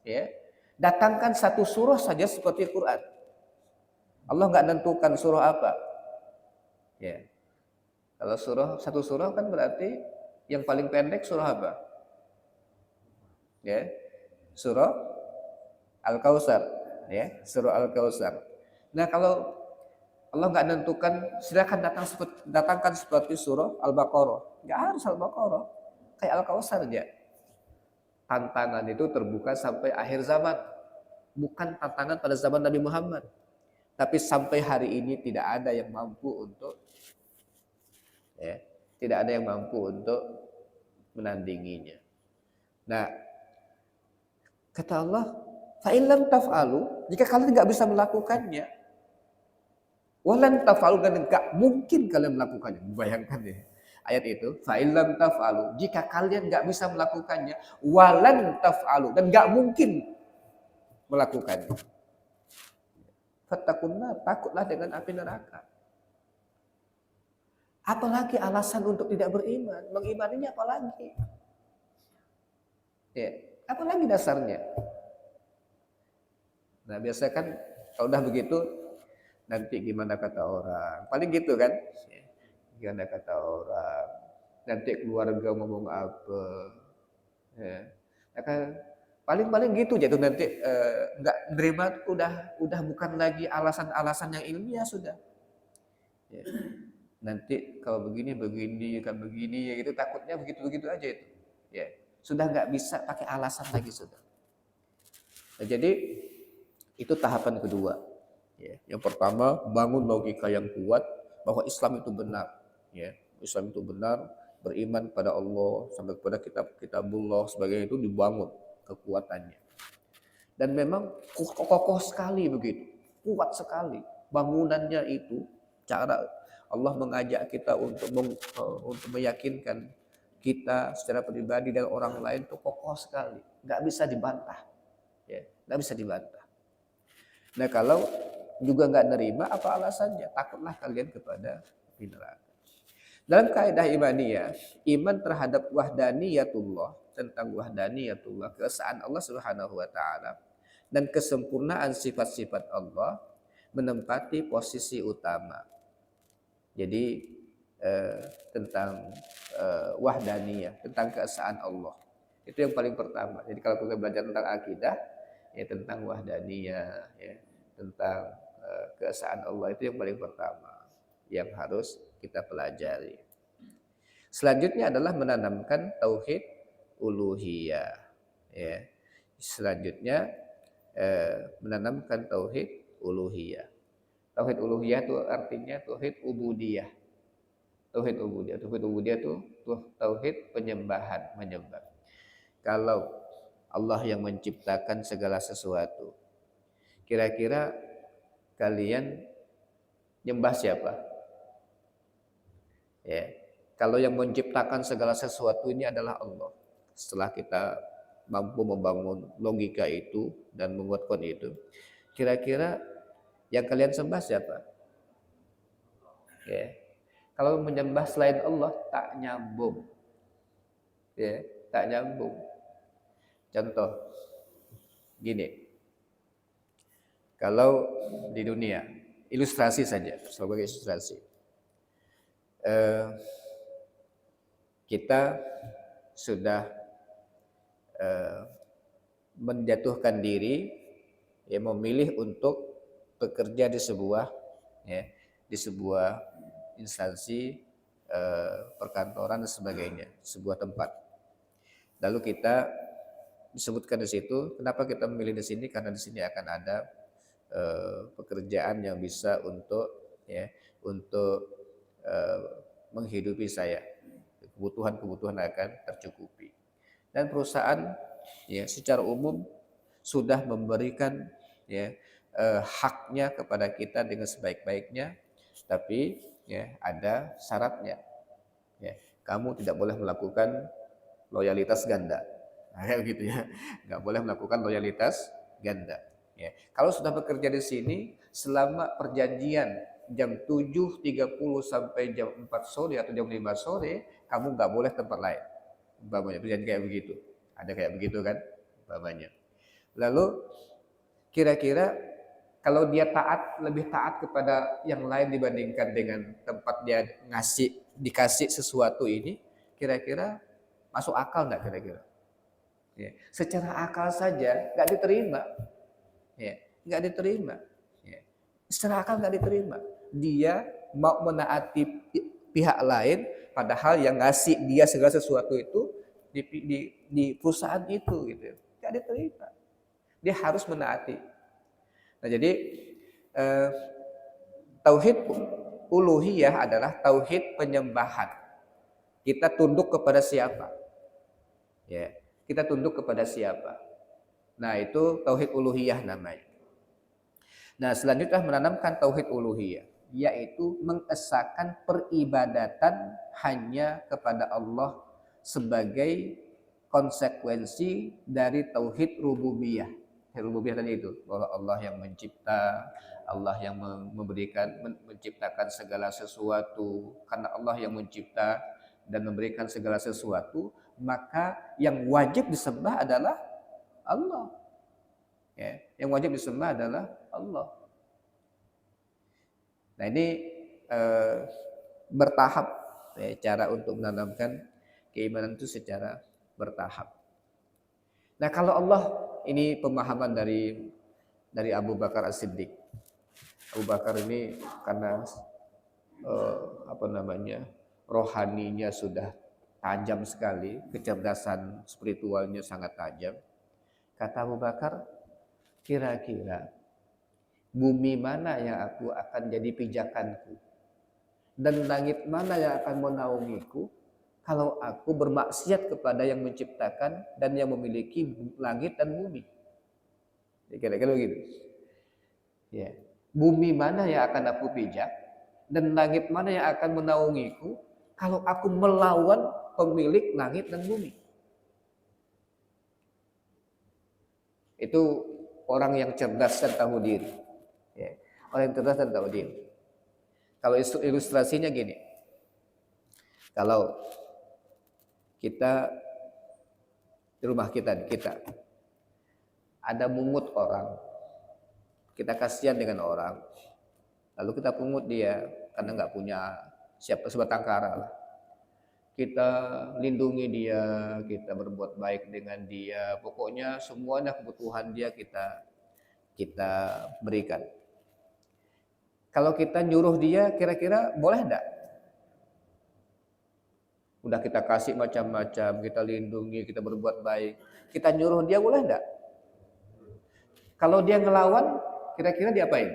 A: ya, datangkan satu surah saja seperti Quran. Allah nggak nentukan surah apa. Ya. Kalau satu surah kan berarti yang paling pendek surah apa? Ya, surah Al-Kautsar, ya, surah Al-Kautsar. Nah, kalau Allah nggak nentukan, silakan datangkan seperti surah Al-Baqarah. Nggak harus Al-Baqarah, kayak Al-Kautsar aja. Tantangan itu terbuka sampai akhir zaman, bukan tantangan pada zaman Nabi Muhammad. Tapi sampai hari ini tidak ada yang mampu untuk, ya, tidak ada yang mampu untuk menandinginya. Nah, kata Allah, fa'in lam taf'alu, jika kalian nggak bisa melakukannya, walan taf'alu, dan nggak mungkin kalian melakukannya. Bayangkan ya, ayat itu, fa'in lam taf'alu, jika kalian nggak bisa melakukannya, walan taf'alu, dan nggak mungkin melakukannya. Fattakunna, takutlah dengan api neraka. Apalagi alasan untuk tidak beriman, mengimaninya apalagi? Ya, apalagi dasarnya? Nah, biasa kan kalau udah begitu nanti gimana kata orang, paling gitu kan? Gimana kata orang, nanti keluarga ngomong apa? Ya, kan paling gitu aja tuh nanti nggak nerima udah bukan lagi alasan-alasan yang ilmiah sudah. Ya. Nanti kalau begini kan begini ya gitu, takutnya begitu aja itu. Ya, sudah nggak bisa pakai alasan lagi sudah. Nah, jadi itu tahapan kedua. Ya, yang pertama bangun logika yang kuat bahwa Islam itu benar. Ya, Islam itu benar, beriman pada Allah sampai kepada kitabullah sebagainya itu dibangun kekuatannya. Dan memang kokoh sekali begitu, kuat sekali. bangunannya itu, cara Allah mengajak kita untuk meyakinkan kita secara pribadi dan orang lain itu kokoh sekali, nggak bisa dibantah, ya, nggak bisa dibantah. Nah kalau juga nggak nerima, apa alasannya? Takutlah kalian kepada api neraka. Dalam kaidah imaniyah, iman terhadap wahdaniyatullah, tentang wahdaniyatullah, keesaan Allah Subhanahu wa taala dan kesempurnaan sifat-sifat Allah menempati posisi utama. Jadi tentang wahdaniyah, tentang keesaan Allah. Itu yang paling pertama. Jadi kalau kita belajar tentang akidah, ya tentang wahdaniyah, ya, tentang keesaan Allah, itu yang paling pertama yang harus kita pelajari. Selanjutnya adalah menanamkan tauhid uluhiyah, ya. Selanjutnya menanamkan tauhid uluhiyah. Tauhid uluhiyah itu artinya tauhid ubudiyah. Tauhid ubudiyah. Tauhid ubudiyah itu tauhid penyembahan, menyembah. Kalau Allah yang menciptakan segala sesuatu, kira-kira kalian nyembah siapa? Ya. Kalau yang menciptakan segala sesuatu ini adalah Allah. Setelah kita mampu membangun logika itu dan menguatkan itu, kira-kira yang kalian sembah siapa? Ya. Kalau menyembah selain Allah tak nyambung. Ya, tak nyambung. Contoh gini. Kalau di dunia, ilustrasi saja sebagai ilustrasi. Kita sudah menjatuhkan diri, ya, memilih untuk bekerja di sebuah, ya, di sebuah instansi perkantoran dan sebagainya, sebuah tempat. Lalu kita disebutkan di situ, kenapa kita memilih di sini? Karena di sini akan ada pekerjaan yang bisa untuk, ya, untuk menghidupi saya. Kebutuhan-kebutuhan akan tercukupi. Dan perusahaan, ya, secara umum sudah memberikan, ya, haknya kepada kita dengan sebaik-baiknya, tapi, ya, ada syaratnya. Ya, kamu tidak boleh melakukan loyalitas ganda. Nah, kayak gitu ya, nggak boleh melakukan loyalitas ganda. Ya, kalau sudah bekerja di sini selama perjanjian jam 7.30 sampai jam 4 sore atau jam 5 sore, kamu nggak boleh tempat lain. Umpamanya perjanjian kayak begitu. Ada kayak begitu kan? Umpamanya. Lalu kira-kira kalau dia taat, lebih taat kepada yang lain dibandingkan dengan tempat dia dikasih sesuatu ini, kira-kira masuk akal nggak kira-kira? Ya. Secara akal saja nggak diterima, ya, nggak diterima. Ya. Secara akal nggak diterima. Dia mau menaati pihak lain, padahal yang ngasih dia segala sesuatu itu di perusahaan itu, gitu, nggak diterima. Dia harus menaati. Nah, jadi tauhid uluhiyah adalah tauhid penyembahan. Kita tunduk kepada siapa? Ya, kita tunduk kepada siapa? Nah, itu tauhid uluhiyah namanya. Nah, selanjutnya menanamkan tauhid uluhiyah, yaitu mengesahkan peribadatan hanya kepada Allah sebagai konsekuensi dari tauhid rububiyah. Rububiyah tadi itu, bahwa Allah yang mencipta, Allah yang menciptakan segala sesuatu. Karena Allah yang mencipta dan memberikan segala sesuatu, maka yang wajib disembah adalah Allah. Ya, yang wajib disembah adalah Allah. Nah, ini bertahap, ya, cara untuk menanamkan keimanan itu secara bertahap. Nah, kalau Allah, ini pemahaman dari Abu Bakar As-Siddiq. Abu Bakar ini karena rohaninya sudah tajam sekali, kecerdasan spiritualnya sangat tajam. Kata Abu Bakar, kira-kira bumi mana yang aku akan jadi pijakanku dan langit mana yang akan menaungiku kalau aku bermaksiat kepada yang menciptakan dan yang memiliki langit dan bumi. Kira-kira begitu. Ya. Bumi mana yang akan aku pijak dan langit mana yang akan menaungiku kalau aku melawan pemilik langit dan bumi. Itu orang yang cerdas dan tahu diri. Ya. Orang yang cerdas dan tahu diri. Kalau ilustrasinya gini, kalau kita di rumah kita ada mungut orang, kita kasihan dengan orang, lalu kita pungut dia karena nggak punya siapa sebatang kara lah. Kita lindungi dia, kita berbuat baik dengan dia, pokoknya semuanya kebutuhan dia kita berikan. Kalau kita nyuruh dia, kira-kira boleh enggak? Udah kita kasih macam-macam, kita lindungi, kita berbuat baik, kita nyuruh dia, boleh enggak? Kalau dia ngelawan, kira-kira diapain?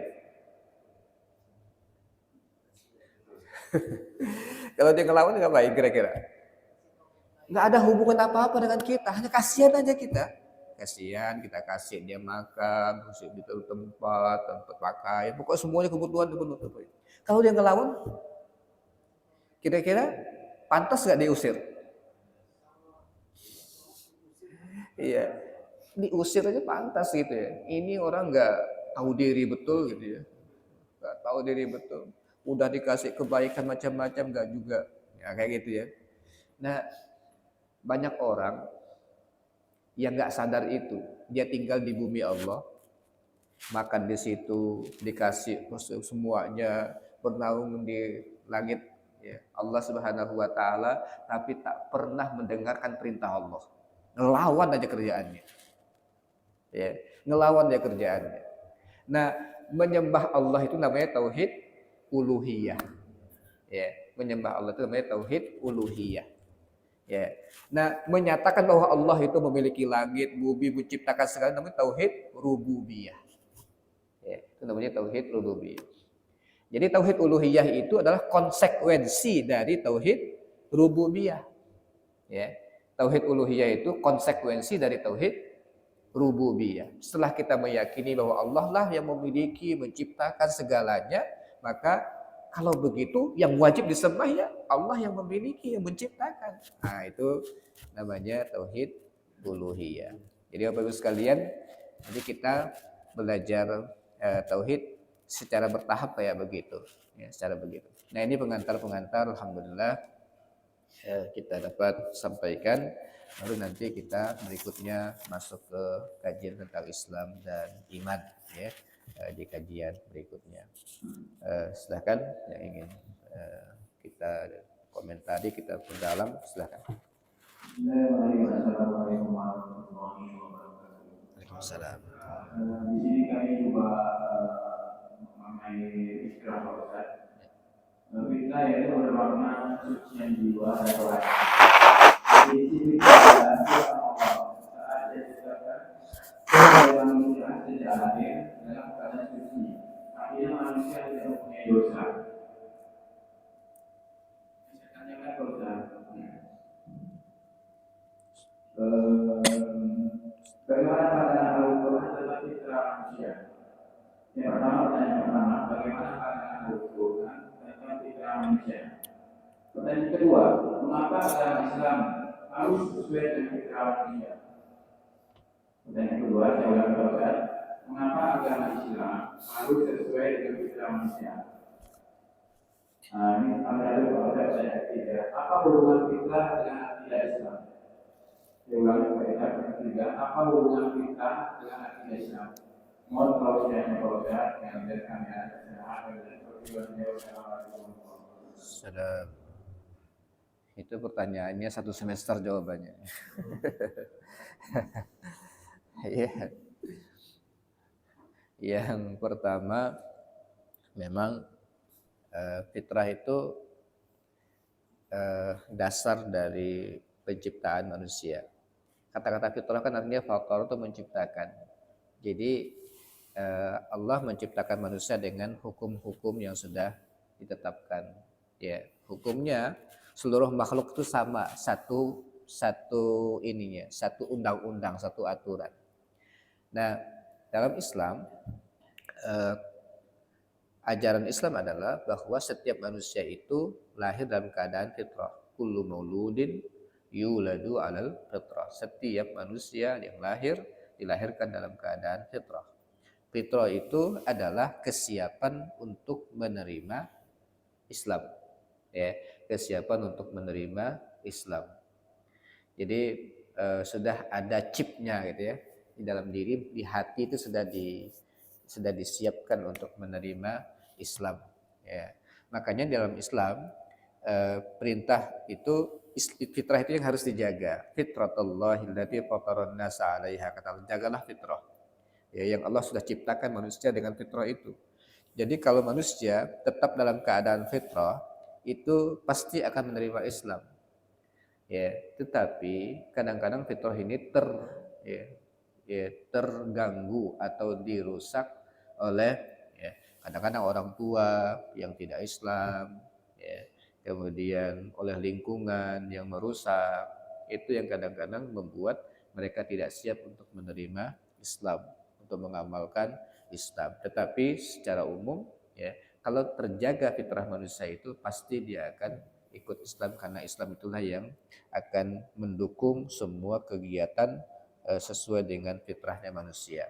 A: Kalau dia ngelawan ngapain kira-kira? Nggak ada hubungan apa-apa dengan kita, hanya kasihan aja kita. Kasihan, kita kasih dia makan, kasih dia tempat pakaian, pokoknya semuanya kebutuhan dipenuhi. Kalau dia ngelawan, kira-kira pantas nggak diusir? Iya, diusir aja pantas gitu ya. Ini orang nggak tahu diri betul gitu ya, nggak tahu diri betul. Udah dikasih kebaikan macam-macam nggak juga, ya kayak gitu ya. Nah, banyak orang yang nggak sadar itu, dia tinggal di bumi Allah, makan di situ, dikasih semuanya, bernaung di langit ya, Allah Subhanahu wa taala, tapi tak pernah mendengarkan perintah Allah. Ngelawan aja kerjaannya. Ya, ngelawan aja kerjaannya. Nah, menyembah Allah itu namanya tauhid uluhiyah. Ya, menyembah Allah itu namanya tauhid uluhiyah. Ya. Nah, menyatakan bahwa Allah itu memiliki langit, bumi, menciptakan segala, namanya tauhid rububiyah. Ya, itu namanya tauhid rububiyah. Jadi tauhid uluhiyah itu adalah konsekuensi dari tauhid rububiyah. Ya. Tauhid uluhiyah itu konsekuensi dari tauhid rububiyah. Setelah kita meyakini bahwa Allah lah yang memiliki, menciptakan segalanya, maka kalau begitu yang wajib disembah ya Allah yang memiliki, yang menciptakan. Nah, itu namanya tauhid uluhiyah. Jadi Bapak Ibu sekalian, jadi kita belajar tauhid secara bertahap kayak begitu, ya, secara begitu. Nah, ini pengantar-pengantar alhamdulillah kita dapat sampaikan. Lalu nanti kita berikutnya masuk ke kajian tentang Islam dan iman ya, di kajian berikutnya. Silakan yang ingin kita komentari, kita perdalam, silakan. Waalaikumsalam.
B: Di sini kami coba mengenai istilah Ustaz. Fitnah itu bermakna sucian jiwa atau hati. Di sini saat dia dikatakan manusia sejak lahir dalam keadaan suci. Artinya manusia tidak mempunyai dosa. Misalnya kan dosa. Bagaimana pandangan Al-Quran tentang fitrah manusia? Yang pertama, pertanyaan pertama, bagaimana pandangan Al-Quran tentang fitrah manusia? Pertanyaan kedua, mengapa agama Islam harus sesuai dengan fitrah manusia? Pertanyaan kedua, saya ulang kembali, mengapa agama Islam harus sesuai dengan fitrah manusia? Nah, ini ada pertanyaan ketiga, apa hubungan fitrah dengan akidah Islam? Saya ulangi pertanyaan ketiga, apa hubungan fitrah dengan akidah Islam? Mohon tausiahnya Ustaz, yang kami ada sehat dan perjuangan
A: Salam. Itu pertanyaannya satu semester jawabannya. Ya. Yang pertama, memang fitrah itu dasar dari penciptaan manusia. Kata-kata fitrah kan artinya faktor itu menciptakan. Jadi Allah menciptakan manusia dengan hukum-hukum yang sudah ditetapkan. Ya, hukumnya seluruh makhluk itu sama, satu ininya, satu undang-undang, satu aturan. Nah, dalam Islam ajaran Islam adalah bahwa setiap manusia itu lahir dalam keadaan fitrah. Kullu mauludin yuladu alal fitrah. Setiap manusia yang lahir dilahirkan dalam keadaan fitrah. Fitrah itu adalah kesiapan untuk menerima Islam. Ya, kesiapan untuk menerima Islam. Jadi sudah ada chipnya gitu ya di dalam diri, di hati itu sudah disiapkan untuk menerima Islam. Ya. Makanya dalam Islam perintah itu fitrah itu yang harus dijaga. Fitratullahi allati fataran nasa 'alaiha, kata Allah, jagalah fitrah. Ya, yang Allah sudah ciptakan manusia dengan fitrah itu. Jadi kalau manusia tetap dalam keadaan fitrah, itu pasti akan menerima Islam. Ya, tetapi kadang-kadang fitrah ini terganggu atau dirusak oleh ya, kadang-kadang orang tua yang tidak Islam, ya, kemudian oleh lingkungan yang merusak, itu yang kadang-kadang membuat mereka tidak siap untuk menerima Islam, untuk mengamalkan Islam. Tetapi secara umum ya, kalau terjaga fitrah manusia itu pasti dia akan ikut Islam, karena Islam itulah yang akan mendukung semua kegiatan sesuai dengan fitrahnya manusia.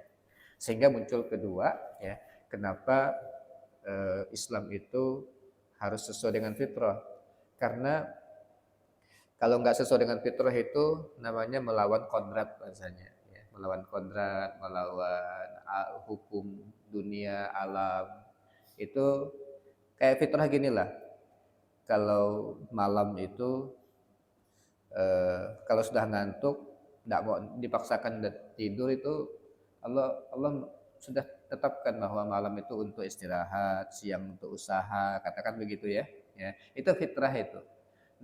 A: Sehingga muncul kedua ya, kenapa Islam itu harus sesuai dengan fitrah. Karena kalau nggak sesuai dengan fitrah itu namanya melawan kodrat bahasanya. Ya. Melawan kodrat, melawan hukum dunia, alam. Itu kayak fitrah gini lah. Kalau malam itu kalau sudah ngantuk, tidak mau dipaksakan tidur, itu Allah sudah tetapkan bahwa malam itu untuk istirahat, siang untuk usaha, katakan begitu ya. Ya, itu fitrah itu.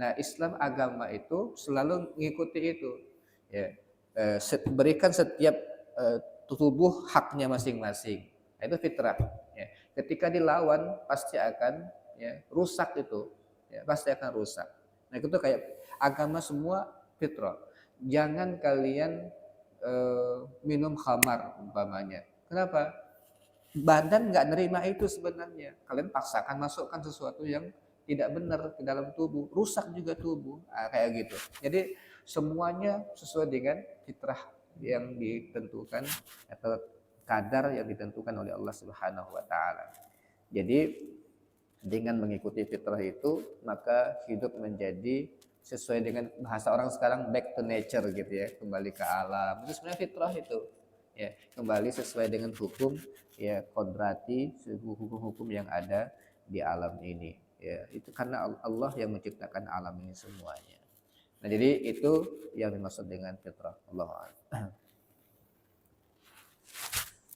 A: Nah, Islam agama itu selalu mengikuti itu. Ya, berikan setiap tubuh haknya masing-masing. Nah, itu fitrah. Ya. Ketika dilawan pasti akan ya, rusak itu. Ya, pasti akan rusak. Nah, itu kayak agama semua fitrah. Jangan kalian minum khamar umpamanya. Kenapa? Badan nggak nerima itu sebenarnya. Kalian paksakan masukkan sesuatu yang tidak benar ke dalam tubuh, rusak juga tubuh. Kayak gitu. Jadi semuanya sesuai dengan fitrah yang ditentukan atau kadar yang ditentukan oleh Allah Subhanahu wa taala. Jadi dengan mengikuti fitrah itu, maka hidup menjadi sesuai dengan bahasa orang sekarang back to nature gitu ya, kembali ke alam. Itu sebenarnya fitrah itu. Ya, kembali sesuai dengan hukum ya kodrati, hukum-hukum yang ada di alam ini. Ya, itu karena Allah yang menciptakan alam ini semuanya. Nah, jadi itu yang dimaksud dengan fitrah. Allah.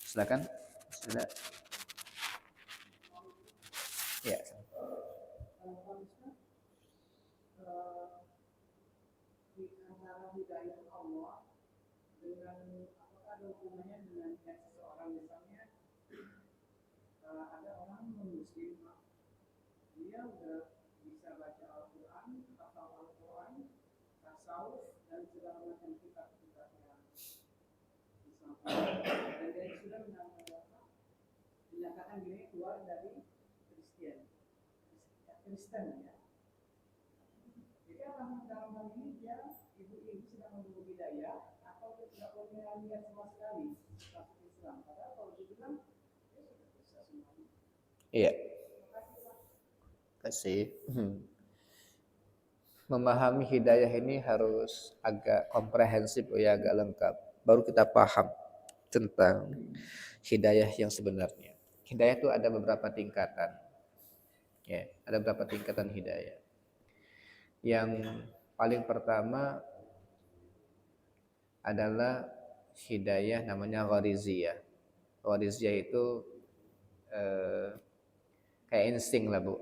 A: Silakan. Sudah. Ya.
C: Hidayah Allah dengan apakah ada hubungannya dengan seseorang, misalnya ada orang non-muslim, dia udah bisa baca Al-Quran, hafal Al-Quran, tasawuf dan segala macam kitab-kitab yang Islam, dan dia sudah menyatakan diri keluar dari Kristen ya. Jadi dalam hal ini dia ibu-ibu sedang menunggu hidayah atau tidak punya niat sama sekali masuk Islam. Padahal kalau dibilang dia sudah bisa semuanya.
A: Iya. Kasih. Memahami hidayah ini harus agak komprehensif ya, agak lengkap. Baru kita paham tentang hidayah yang sebenarnya. Hidayah itu ada beberapa tingkatan. Ya, ada beberapa tingkatan hidayah. Yang paling pertama adalah hidayah namanya ghariziyah. Ghariziyah itu kayak insting lah Bu.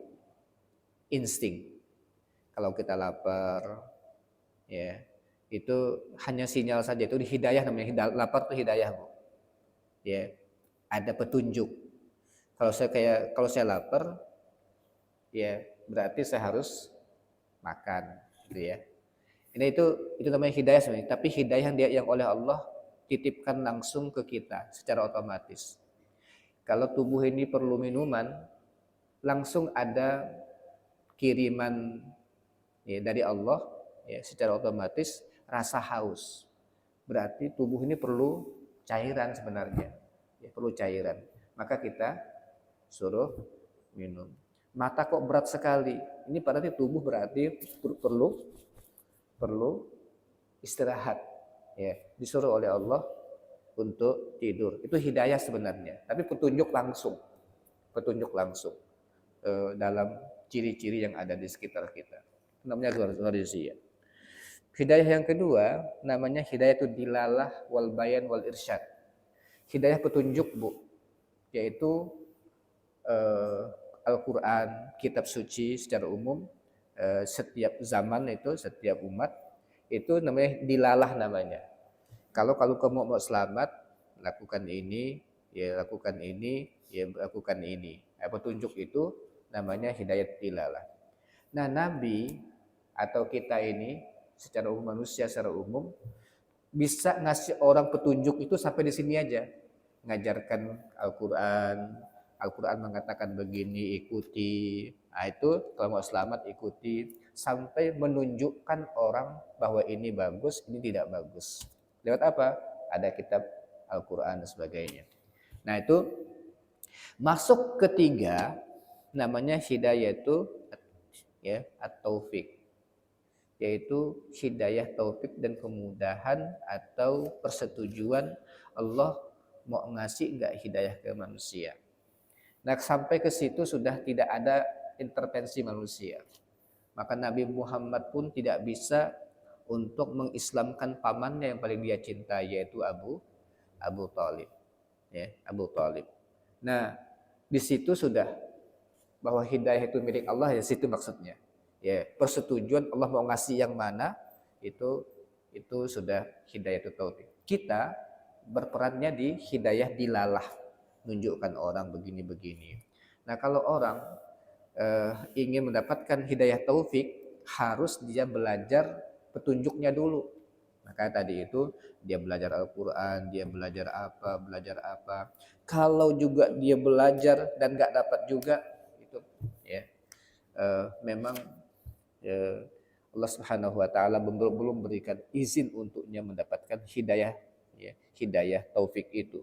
A: Insting. Kalau kita lapar, ya itu hanya sinyal saja. Itu hidayah namanya. Lapar itu hidayah Bu. Ya, ada petunjuk. Kalau saya lapar, ya berarti saya harus makan, gitu ya. Ini itu namanya hidayah sebenarnya. Tapi hidayah yang oleh Allah titipkan langsung ke kita secara otomatis. Kalau tubuh ini perlu minuman, langsung ada kiriman ya, dari Allah ya, secara otomatis rasa haus. Berarti tubuh ini perlu cairan sebenarnya, ya, perlu cairan. Maka kita suruh minum. Mata kok berat sekali? Ini berarti tubuh berarti perlu istirahat. Ya, disuruh oleh Allah untuk tidur. Itu hidayah sebenarnya, tapi petunjuk langsung dalam ciri-ciri yang ada di sekitar kita. Namanya ghariziyah. Hidayah yang kedua namanya hidayah itu dilalah wal bayan wal irsyad. Hidayah petunjuk, Bu, yaitu Al-Quran, kitab suci secara umum, setiap zaman itu, setiap umat itu namanya dilalah namanya. Kalau kamu mau selamat, lakukan ini, ya lakukan ini, ya lakukan ini. Petunjuk itu namanya hidayat dilalah. Nah, Nabi atau kita ini secara umum, manusia secara umum bisa ngasih orang petunjuk itu sampai di sini aja. Ngajarkan Al-Quran mengatakan begini, ikuti. Nah, itu kalau mau selamat ikuti sampai menunjukkan orang bahwa ini bagus, ini tidak bagus. Lewat apa? Ada kitab Al-Quran dan sebagainya. Nah, itu masuk ketiga namanya hidayah itu ya at-taufik, yaitu hidayah taufik dan kemudahan atau persetujuan Allah mau ngasih enggak hidayah ke manusia. Nah, sampai ke situ sudah tidak ada intervensi manusia. Maka Nabi Muhammad pun tidak bisa untuk mengislamkan pamannya yang paling dia cintai, yaitu Abu Thalib. Ya, Abu Thalib. Nah, di situ sudah bahwa hidayah itu milik Allah, ya situ maksudnya. Ya, persetujuan Allah mau ngasih yang mana itu sudah hidayah itu taufik. Kita berperannya di hidayah dilalah, nunjukkan orang begini-begini. Nah, kalau orang ingin mendapatkan hidayah taufik, harus dia belajar petunjuknya dulu. Maka tadi itu dia belajar Al-Quran, dia belajar apa. Kalau juga dia belajar dan nggak dapat juga, itu ya memang Allah Subhanahu Wa Taala belum berikan izin untuknya mendapatkan hidayah, ya, hidayah taufik itu.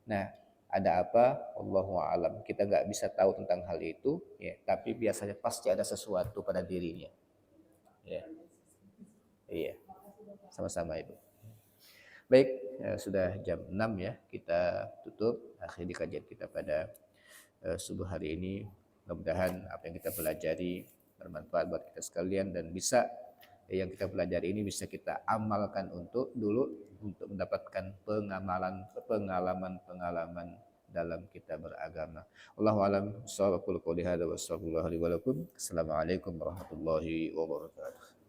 A: Nah, ada apa? Allahu a'lam. Kita nggak bisa tahu tentang hal itu, ya. Tapi biasanya pasti ada sesuatu pada dirinya. Ya, iya. Sama-sama Ibu. Baik, sudah jam 6 ya. Kita tutup akhir kajian kita pada subuh hari ini. Mudah-mudahan apa yang kita pelajari bermanfaat buat kita sekalian dan bisa yang kita pelajari ini bisa kita amalkan untuk mendapatkan pengalaman dalam kita beragama. Allahu a'lam bishawab. Assalamualaikum warahmatullahi wabarakatuh.